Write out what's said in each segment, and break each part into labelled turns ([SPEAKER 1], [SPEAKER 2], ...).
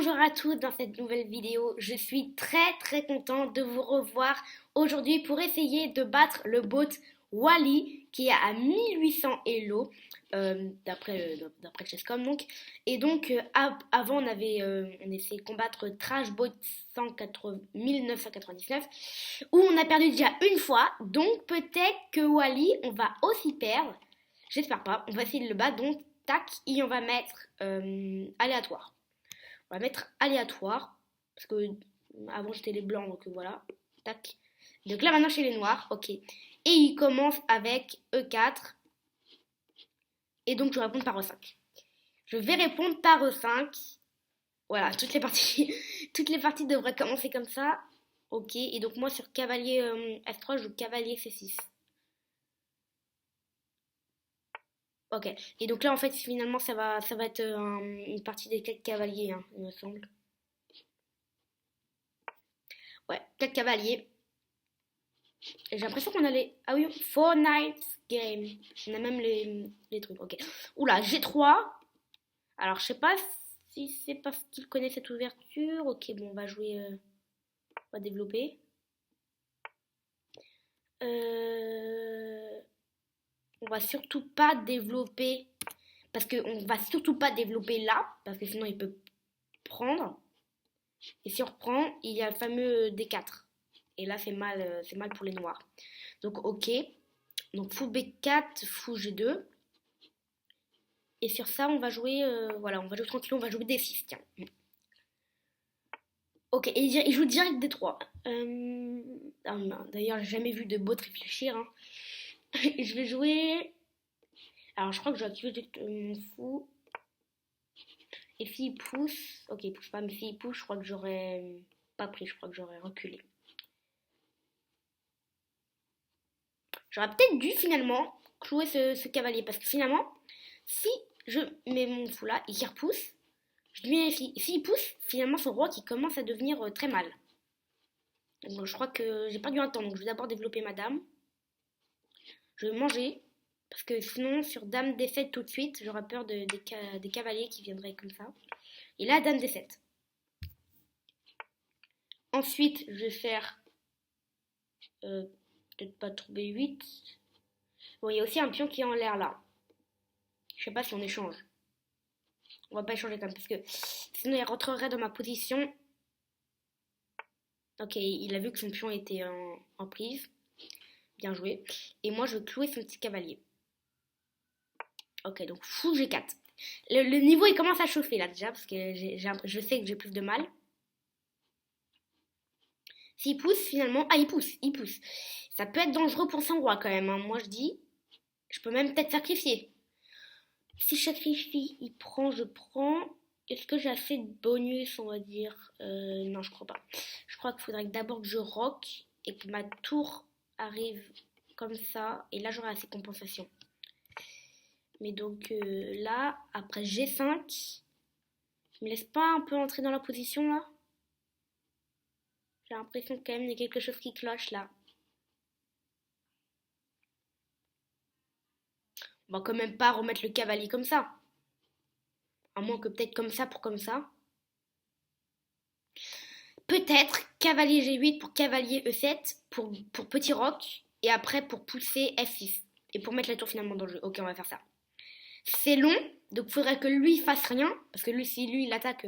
[SPEAKER 1] Bonjour à tous dans cette nouvelle vidéo. Je suis très contente de vous revoir aujourd'hui pour essayer de battre le bot Wally qui est à 1800 Elo d'après Chesscom donc. Et donc avant on essayé de combattre Trashbot 1999 où on a perdu déjà une fois. Donc peut-être que Wally on va aussi perdre. J'espère pas. On va essayer de le battre donc tac et on va mettre aléatoire. On va mettre aléatoire. Parce que avant j'étais les blancs, donc voilà. Tac. Donc là maintenant chez les noirs. Ok. Et il commence avec E4. Et donc je vais répondre par E5. Je vais répondre par E5. Voilà, toutes les parties, toutes les parties devraient commencer comme ça. Ok. Et donc moi sur cavalier S3, je joue cavalier C6. Ok. Et donc là en fait finalement ça va être une partie des 4 cavaliers, hein, il me semble. Ouais, 4 cavaliers. Et j'ai l'impression qu'on a les... Ah oui, Fortnite Game. On a même les trucs, ok. Oula, G3. Alors, je sais pas si c'est parce qu'il connaît cette ouverture. Ok, bon, on va jouer... on va développer. On va surtout pas développer... Parce qu'on va surtout pas développer là. Parce que sinon, il peut prendre. Et si on reprend, il y a le fameux D4. Et là, c'est mal pour les noirs. Donc, ok. Donc, fou B4, fou G2. Et sur ça, on va jouer, voilà, on va jouer tranquille, on va jouer D6, tiens. Ok, et il joue direct D3. D'ailleurs, j'ai jamais vu de bot réfléchir. Hein. Je vais jouer... Alors, je crois que je vais activer mon fou. Et s'il pousse... Ok, il pousse pas, mais s'il pousse, je crois que j'aurais pas pris, je crois que j'aurais reculé. J'aurais peut-être dû, finalement, clouer ce cavalier. Parce que, finalement, si je mets mon fou là et qu'il repousse, je deviens FI. S'il pousse, finalement, son roi qui commence à devenir très mal. Donc, je crois que j'ai perdu un temps. Donc, je vais d'abord développer ma dame. Je vais manger. Parce que sinon, sur dame D7 tout de suite, j'aurais peur des cavaliers qui viendraient comme ça. Et là, dame D7. Ensuite, je vais faire... peut-être pas trouver 8. Bon, il y a aussi un pion qui est en l'air là. Je sais pas si on échange. On va pas échanger quand même. Parce que sinon, il rentrerait dans ma position. Ok, il a vu que son pion était en prise. Bien joué. Et moi, je vais clouer son petit cavalier. Ok, donc fou G4. Le niveau, il commence à chauffer là déjà, parce que je sais que j'ai plus de mal. S'il pousse, finalement... Ah, il pousse. Ça peut être dangereux pour son roi quand même, hein. Moi, je dis... Je peux même peut-être sacrifier. Si je sacrifie, il prend, je prends... Est-ce que j'ai assez de bonus, on va dire non, je crois pas. Je crois qu'il faudrait d'abord que je rock et que ma tour arrive comme ça. Et là, j'aurai assez de compensation. Mais donc là, après G5, je me laisse pas un peu entrer dans la position là. J'ai l'impression quand même qu'il y a quelque chose qui cloche là. On va quand même pas remettre le cavalier comme ça. À moins que peut-être comme ça pour comme ça. Peut-être cavalier G8 pour cavalier E7 pour petit roc. Et après pour pousser F6. Et pour mettre la tour finalement dans le jeu. Ok, on va faire ça. C'est long, donc il faudrait que lui fasse rien. Parce que lui, si lui il attaque,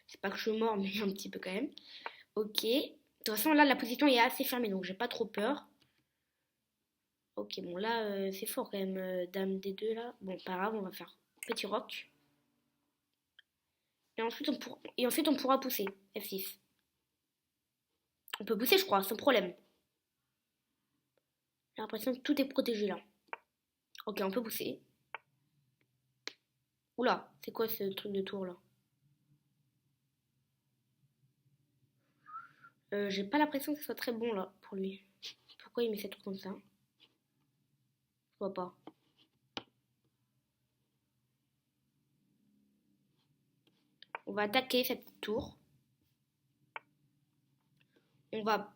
[SPEAKER 1] c'est pas que je suis mort, mais un petit peu quand même. Ok. De toute façon, là, la position est assez fermée, donc j'ai pas trop peur. Ok, bon, là, c'est fort quand même, dame D2, là. Bon, pas grave, on va faire petit roc. Et ensuite, on pourra pousser, F6. On peut pousser, je crois, sans problème. J'ai l'impression que tout est protégé, là. Ok, on peut pousser. Oula, c'est quoi ce truc de tour, là? J'ai pas l'impression que ce soit très bon, là, pour lui. Pourquoi il met cette tour comme ça? Je vois pas. On va attaquer cette tour. On va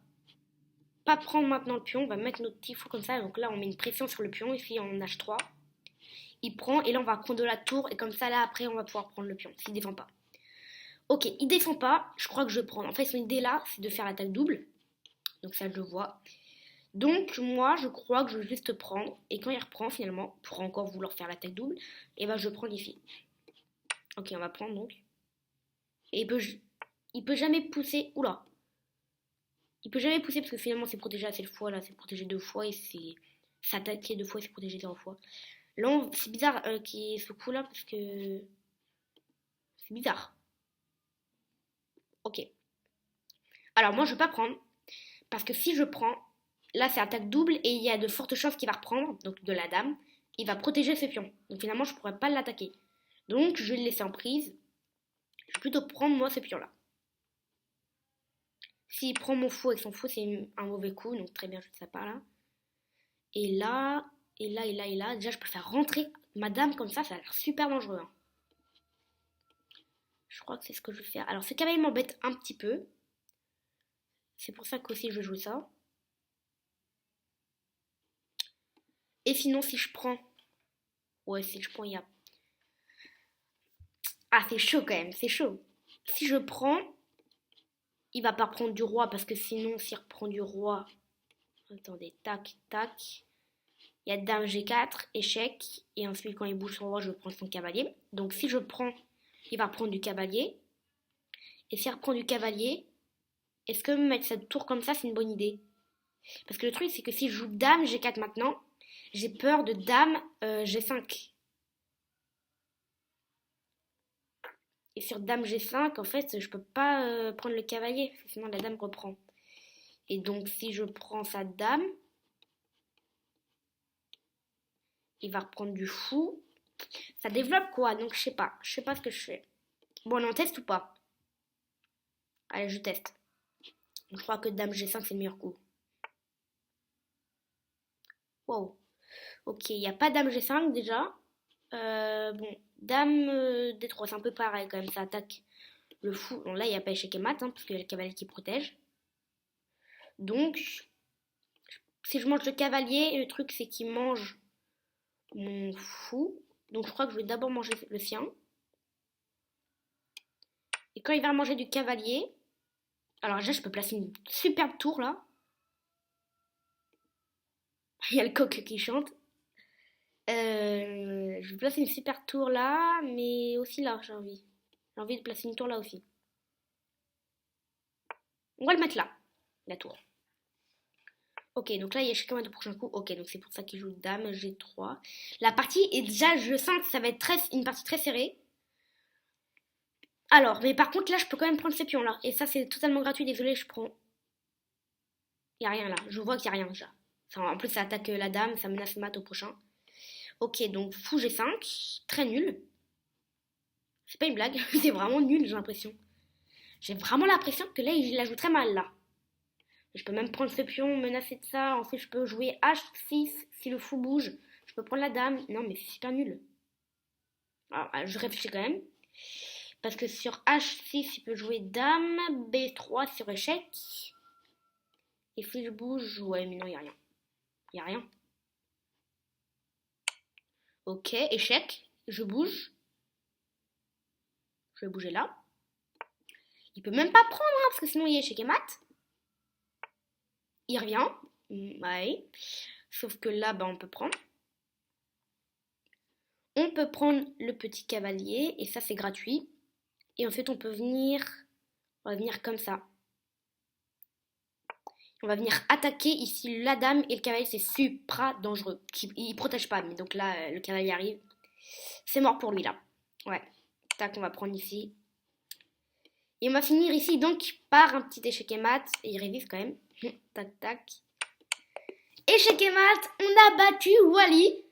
[SPEAKER 1] pas prendre maintenant le pion, on va mettre notre petit fou comme ça. Donc là, on met une pression sur le pion, ici en H3. Il prend, et là, on va prendre de la tour, et comme ça, là, après, on va pouvoir prendre le pion, s'il défend pas. Ok, il descend pas. Je crois que je prends. En fait, son idée là, c'est de faire l'attaque double. Donc ça, je le vois. Donc moi, je crois que je vais juste prendre. Et quand il reprend finalement, pour encore vouloir faire l'attaque double, et ben je prends ici. Ok, on va prendre donc. Et il peut jamais pousser. Oula. Il peut jamais pousser parce que finalement c'est protégé à cette fois là, c'est protégé 2 fois et c'est s'attaquer 2 fois et c'est protégé 0 fois. Là, c'est bizarre qu'il y ait ce coup là parce que c'est bizarre. Ok. Alors moi je vais pas prendre parce que si je prends, là c'est attaque double et il y a de fortes chances qu'il va reprendre, donc de la dame, il va protéger ses pions. Donc finalement je pourrais pas l'attaquer. Donc je vais le laisser en prise. Je vais plutôt prendre moi ce pion là. S'il prend mon fou avec son fou, c'est un mauvais coup, donc très bien, je ne sais pas là. Et là, et là, et là, et là, déjà je peux faire rentrer ma dame comme ça a l'air super dangereux. Hein. Je crois que c'est ce que je vais faire. Alors ce cavalier m'embête un petit peu. C'est pour ça qu'aussi je joue ça. Et sinon si je prends... Ouais, si je prends, il y a... Ah, c'est chaud quand même, c'est chaud. Si je prends, il va pas prendre du roi parce que sinon s'il reprend du roi... Attendez, tac, tac. Il y a dame G4, échec. Et ensuite, quand il bouge son roi, je prends son cavalier. Donc, si je prends, il va prendre du cavalier. Et s'il reprend du cavalier, est-ce que mettre cette tour comme ça, c'est une bonne idée? Parce que le truc, c'est que si je joue dame G4 maintenant, j'ai peur de dame G5. Et sur dame G5, en fait, je peux pas prendre le cavalier. Parce que sinon, la dame reprend. Et donc, si je prends sa dame, il va reprendre du fou. Ça développe quoi? Donc, je sais pas. Je sais pas ce que je fais. Bon, on teste ou pas? Allez, je teste. Je crois que dame G5, c'est le meilleur coup. Wow. Ok, il n'y a pas dame G5 déjà. Bon, dame D3, c'est un peu pareil quand même, ça attaque le fou. Bon, là, il n'y a pas échec et mat, hein, parce qu'il y a le cavalier qui protège. Donc, si je mange le cavalier, le truc, c'est qu'il mange mon fou. Donc, je crois que je vais d'abord manger le sien. Et quand il va manger du cavalier, alors déjà, je peux placer une superbe tour là. Il y a le coq qui chante. Je vais placer une super tour là, mais aussi là, j'ai envie. J'ai envie de placer une tour là aussi. On va le mettre là, la tour. Ok, donc là, il y a chacun de prochain coup. Ok, donc c'est pour ça qu'il joue dame G3. La partie est déjà, je sens que ça va être une partie très serrée. Alors, mais par contre, là, je peux quand même prendre ces pions là. Et ça, c'est totalement gratuit. Désolé, je prends. Il n'y a rien là. Je vois qu'il n'y a rien déjà. Enfin, en plus, ça attaque la dame, ça menace mat au prochain. Ok, donc fou G5. Très nul. C'est pas une blague, c'est vraiment nul, j'ai l'impression. J'ai vraiment l'impression que là, il la joue très mal là. Je peux même prendre ce pion, menacer de ça. Ensuite, je peux jouer H6 si le fou bouge. Je peux prendre la dame. Non, mais c'est super nul. Alors, je réfléchis quand même. Parce que sur H6, il peut jouer dame. B3 sur échec. Et si je bouge, ouais, mais non, il n'y a rien. Il n'y a rien. Ok, échec. Je bouge. Je vais bouger là. Il peut même pas prendre, hein, parce que sinon il y a échec et mat. Il revient. Ouais. Sauf que là, bah, on peut prendre. On peut prendre le petit cavalier. Et ça, c'est gratuit. Et ensuite, on peut venir... On va venir comme ça. On va venir attaquer ici la dame et le cavalier, c'est super dangereux. Il protège pas, mais donc là, le cavalier arrive. C'est mort pour lui, là. Ouais. Tac, on va prendre ici. Et on va finir ici, donc, par un petit échec et mat. Et il révise quand même. Tac, tac. Échec et mat, on a battu Wally.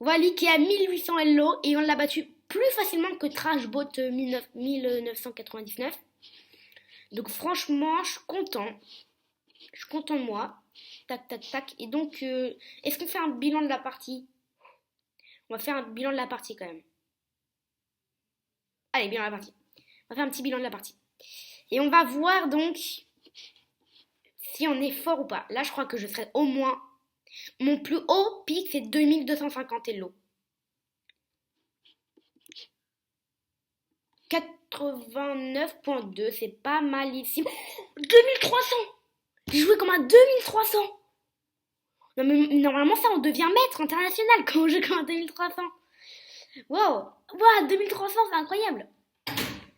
[SPEAKER 1] Wally qui a 1800 Hello. Et on l'a battu plus facilement que Trashbot 1999. Donc franchement, je suis content. Je suis content de moi. Tac, tac, tac. Et donc, est-ce qu'on fait un bilan de la partie? On va faire un bilan de la partie quand même. Allez, bilan de la partie. On va faire un petit bilan de la partie. Et on va voir donc si on est fort ou pas. Là, je crois que je serai au moins... Mon plus haut pic, c'est 2250 Elo. 89,2, c'est pas malissime. 2300. J'ai joué comme un 2300. Non, mais normalement, ça, on devient maître international quand on joue comme un 2300. Wow, wow, 2300, c'est incroyable.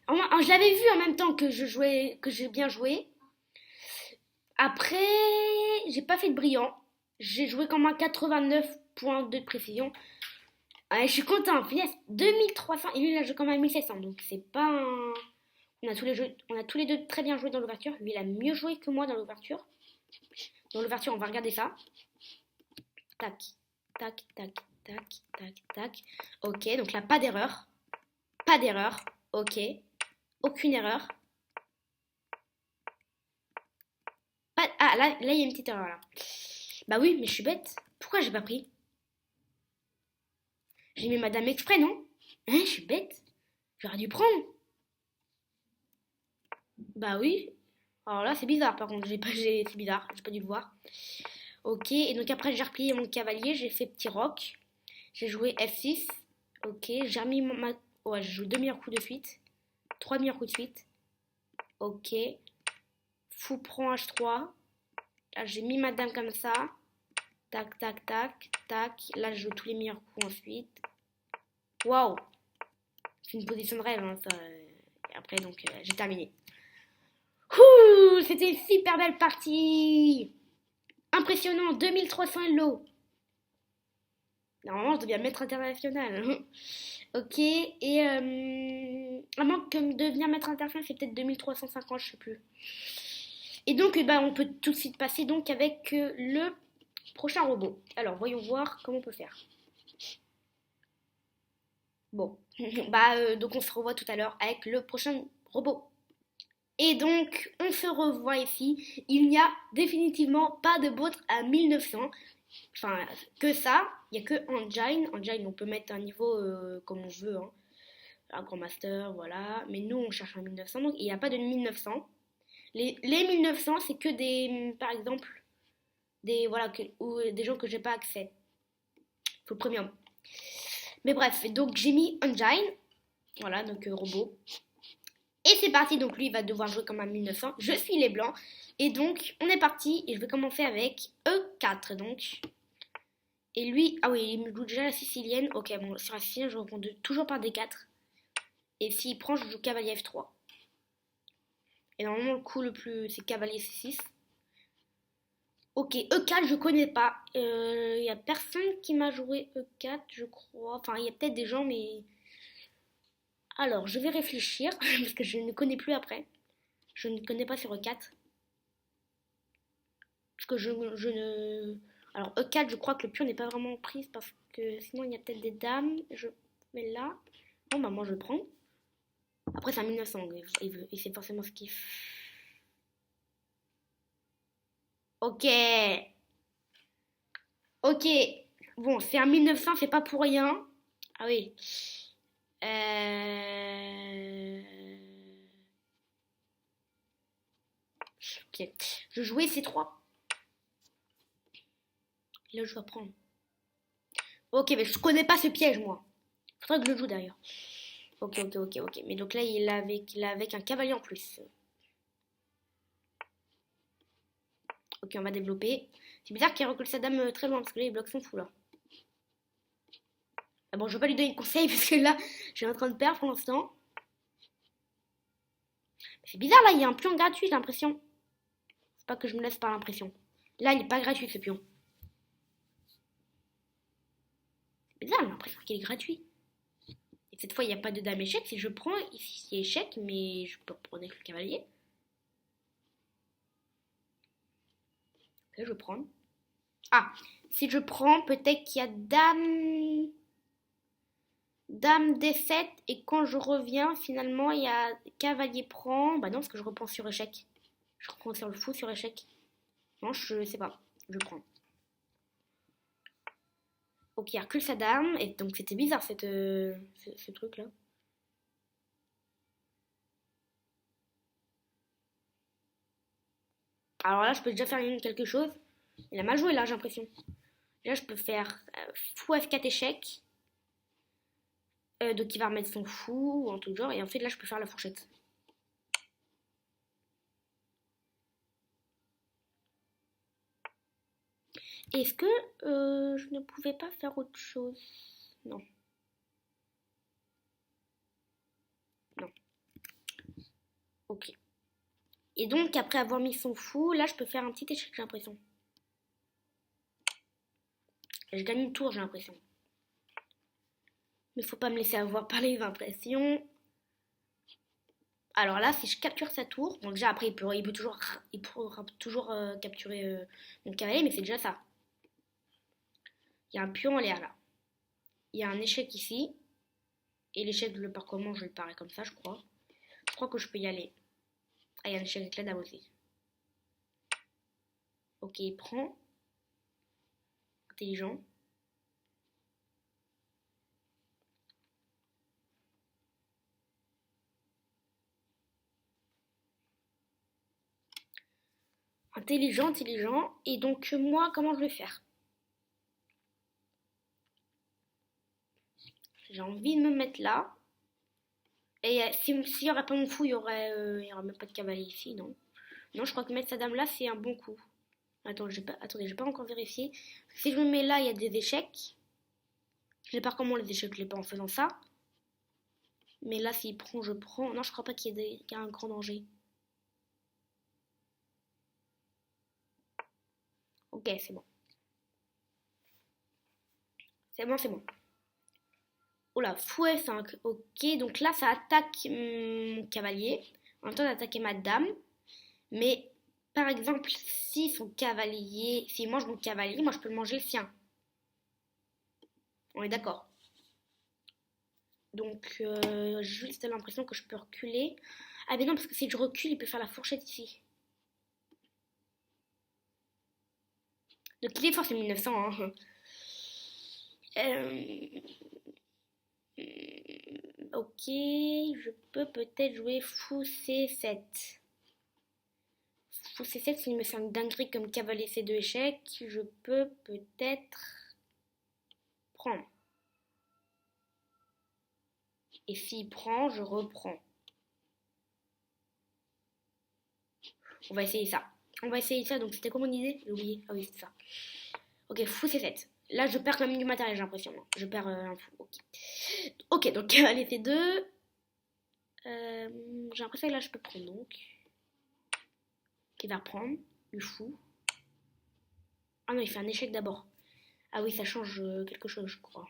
[SPEAKER 1] Je l'avais vu en même temps que je jouais, que j'ai bien joué. Après, j'ai pas fait de brillant. J'ai joué comme un 89,2 de précision. Ouais, je suis content, finesse, 2300. Et lui, il a joué comme un 1700. Donc, c'est pas un. On a tous les deux très bien joué dans l'ouverture. Lui, il a mieux joué que moi dans l'ouverture. Dans l'ouverture, on va regarder ça. Tac, tac, tac, tac, tac, tac. Ok, donc là, pas d'erreur. Pas d'erreur. Ok. Aucune erreur. Ah, là, il y a une petite erreur, là. Bah oui, mais je suis bête. Pourquoi j'ai pas pris? J'ai mis madame exprès, non? Hein, je suis bête. J'aurais dû prendre. Bah oui. Alors là, c'est bizarre, par contre. C'est bizarre. J'ai pas dû le voir. Ok, et donc après, j'ai replié mon cavalier. J'ai fait petit roc. J'ai joué F6. Ok, j'ai remis Ouais, je joue 2 meilleurs coups de suite. 3 meilleurs coups de suite. Ok. Fou prend H3. Là, j'ai mis ma dame comme ça. Tac, tac, tac, tac. Là, je joue tous les meilleurs coups ensuite. Waouh! C'est une position de rêve, hein, ça. Et après, donc, j'ai terminé. Ouh, c'était une super belle partie! Impressionnant, 2300 Elo. Normalement, je deviens maître international. Ok, et avant que de devenir maître international, c'est peut-être 2350, je sais plus. Et donc, bah, on peut tout de suite passer donc avec le prochain robot. Alors, voyons voir comment on peut faire. Bon, bah, donc on se revoit tout à l'heure avec le prochain robot. Et donc, on se revoit ici. Il n'y a définitivement pas de bot à 1900. Enfin, que ça. Il n'y a que Engine. Engine, on peut mettre un niveau comme on veut. Hein. Un Grand Master, voilà. Mais nous, on cherche un 1900. Donc, il n'y a pas de 1900. Les 1900, c'est que des, par exemple, ou des gens que j'ai pas accès. Faut le premium. Mais bref, donc j'ai mis Engine. Voilà, donc robot. Et c'est parti, donc lui il va devoir jouer comme un 1900. Je suis les blancs. Et donc on est parti. Et je vais commencer avec E4 donc. Et lui, ah oui, il me joue déjà la sicilienne. Ok, bon, sur la sicilienne je reprends toujours par D4. Et s'il prend, je joue cavalier F3. Et normalement le coup le plus, c'est cavalier C6. Ok, E4 je connais pas. Il y a personne qui m'a joué E4 je crois. Enfin il y a peut-être des gens mais... Alors je vais réfléchir parce que je ne connais plus après. Je ne connais pas sur E4. Parce que je ne... Alors E4 je crois que le pion n'est pas vraiment prise parce que sinon il y a peut-être des dames. Je mets là. Bon bah moi je prends. Après c'est un 1900 et c'est forcément ce qu'il fait. Ok. Ok. Bon c'est un 1900 c'est pas pour rien. Ah oui. Ok. Je jouais C3. Et là je dois prendre. Ok mais je connais pas ce piège moi. Faudrait que je le joue d'ailleurs. Ok, ok, ok, ok. Mais donc là, il a avec un cavalier en plus. Ok, on va développer. C'est bizarre qu'il recule sa dame très loin, parce que là, il bloque son fou, là. Ah bon, je vais pas lui donner de conseils, parce que là, je suis en train de perdre pour l'instant. C'est bizarre, là, il y a un pion gratuit, j'ai l'impression. C'est pas que je me laisse par l'impression. Là, il est pas gratuit, ce pion. C'est bizarre, j'ai l'impression qu'il est gratuit. Et cette fois, il n'y a pas de dame échec. Si je prends, ici, c'est échec, mais je peux prendre avec le cavalier. Là, je prends. Ah, si je prends, peut-être qu'il y a dame... Dame D7 et quand je reviens, finalement, il y a cavalier prend. Bah non, parce que je reprends sur échec. Je reprends sur le fou sur échec. Non, je sais pas. Je prends. Ok, il recule sa dame. Et donc c'était bizarre ce truc-là. Alors là, je peux déjà faire quelque chose. Il a mal joué là, j'ai l'impression. Là, je peux faire fou F4 échec. Donc il va remettre son fou ou un truc genre. Et ensuite là je peux faire la fourchette. Est-ce que je ne pouvais pas faire autre chose? Non, non. Ok. Et donc après avoir mis son fou, là je peux faire un petit échec, j'ai l'impression. Je gagne une tour, j'ai l'impression. Mais faut pas me laisser avoir par les impressions. Alors là, si je capture sa tour, bon déjà après il pourra toujours capturer mon cavalier, mais c'est déjà ça. Il y a un pion en l'air là. Il y a un échec ici. Et l'échec, je le pars comment? Je le parais comme ça, je crois. Je crois que je peux y aller. Ah, il y a un échec avec la dame aussi. Ok, il prend. Intelligent. Intelligent, intelligent. Et donc, moi, comment je vais faire? J'ai envie de me mettre là. Et s'il n'y aurait pas mon fou, il y aurait même pas de cavalier ici, non? Non, je crois que mettre sa dame là, c'est un bon coup. Attendez, j'ai pas encore vérifié. Si je me mets là, il y a des échecs. Je sais pas comment les échecs, je les pas en faisant ça. Mais là, s'il prend, je prends. Non, je crois pas qu'il y a un grand danger. Ok, c'est bon. C'est bon, c'est bon. Oula, fou F5. Ok, donc là, ça attaque mon cavalier. En même temps d'attaquer ma dame. Mais, par exemple, si son cavalier... S'il mange mon cavalier, moi, je peux le manger le sien. On est d'accord. Donc, j'ai juste l'impression que je peux reculer. Ah, mais non, parce que si je recule, il peut faire la fourchette ici. Donc, il est fort, c'est 1900. Hein. Euh, ok, je peux peut-être jouer fou C7. Fou C7, s'il me fait une dinguerie comme cavalier C2 échec, je peux peut-être prendre. Et s'il prend, je reprends. On va essayer ça. On va essayer ça, donc c'était quoi mon idée? J'ai oublié. Ah oui, c'est ça. Ok, fou C7. Là, je perds quand même du matériel, j'ai l'impression. Je perds un fou. Ok. Ok, donc cavalier C2. J'ai l'impression que là, je peux prendre donc. Qui va reprendre. Le fou. Ah non, il fait un échec d'abord. Ah oui, ça change quelque chose, je crois.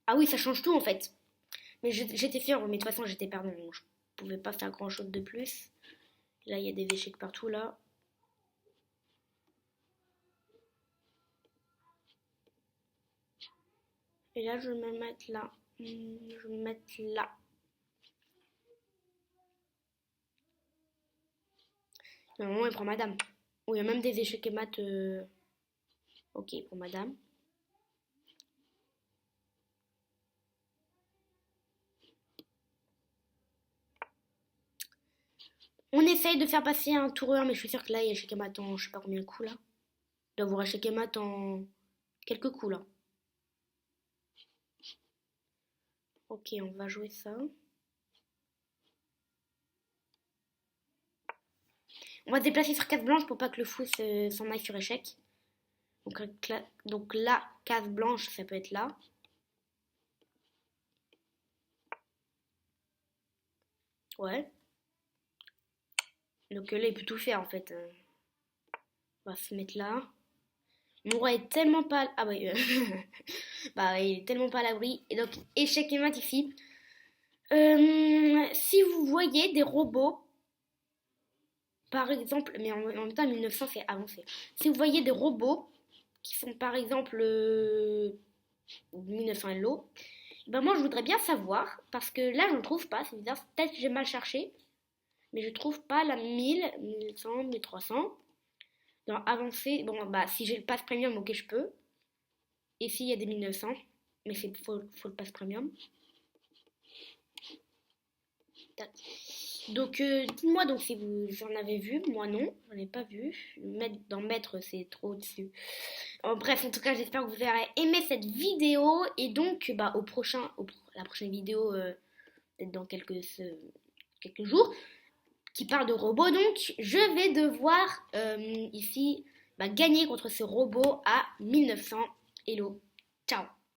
[SPEAKER 1] Ah oui, ça change tout en fait. Mais j'étais fière, mais de toute façon, j'étais perdue. Donc je pouvais pas faire grand chose de plus. Là, il y a des échecs partout là. Et là, je vais me mettre là. Je vais me mettre là. Normalement, il prend madame. Oh, il y a même des échecs et maths. Ok, pour madame. On essaye de faire passer un toureur, mais je suis sûre que là, il y a échec et maths en je sais pas combien de coups là. Il doit avoir échec et maths en quelques coups là. Ok, on va jouer ça. On va se déplacer sur case blanche pour pas que le fou s'en aille sur échec. Donc là, case blanche, ça peut être là. Ouais. Donc là, il peut tout faire en fait. On va se mettre là. Mon roi est tellement pas... Ah bah, bah il est tellement pas à l'abri. Et donc, échec et mat ici. Si vous voyez des robots, par exemple, mais en même temps, 1900 c'est avancé. Si vous voyez des robots qui sont par exemple 1900 Hello, ben moi je voudrais bien savoir, parce que là je ne trouve pas, c'est bizarre, peut-être que j'ai mal cherché, mais je trouve pas la 1000, 1100, 1300. Dans avancé, bon bah si j'ai le pass premium, ok je peux. Ici il y a des 1900, mais faut le pass premium. Tac. Donc dites-moi donc si vous en avez vu, moi non, j'en ai pas vu. Dans maître c'est trop au-dessus. Bref, en tout cas j'espère que vous aurez aimé cette vidéo et donc bah, la prochaine vidéo peut-être dans quelques jours qui parle de robots. Donc je vais devoir ici bah, gagner contre ce robot à 1900. Hello, ciao.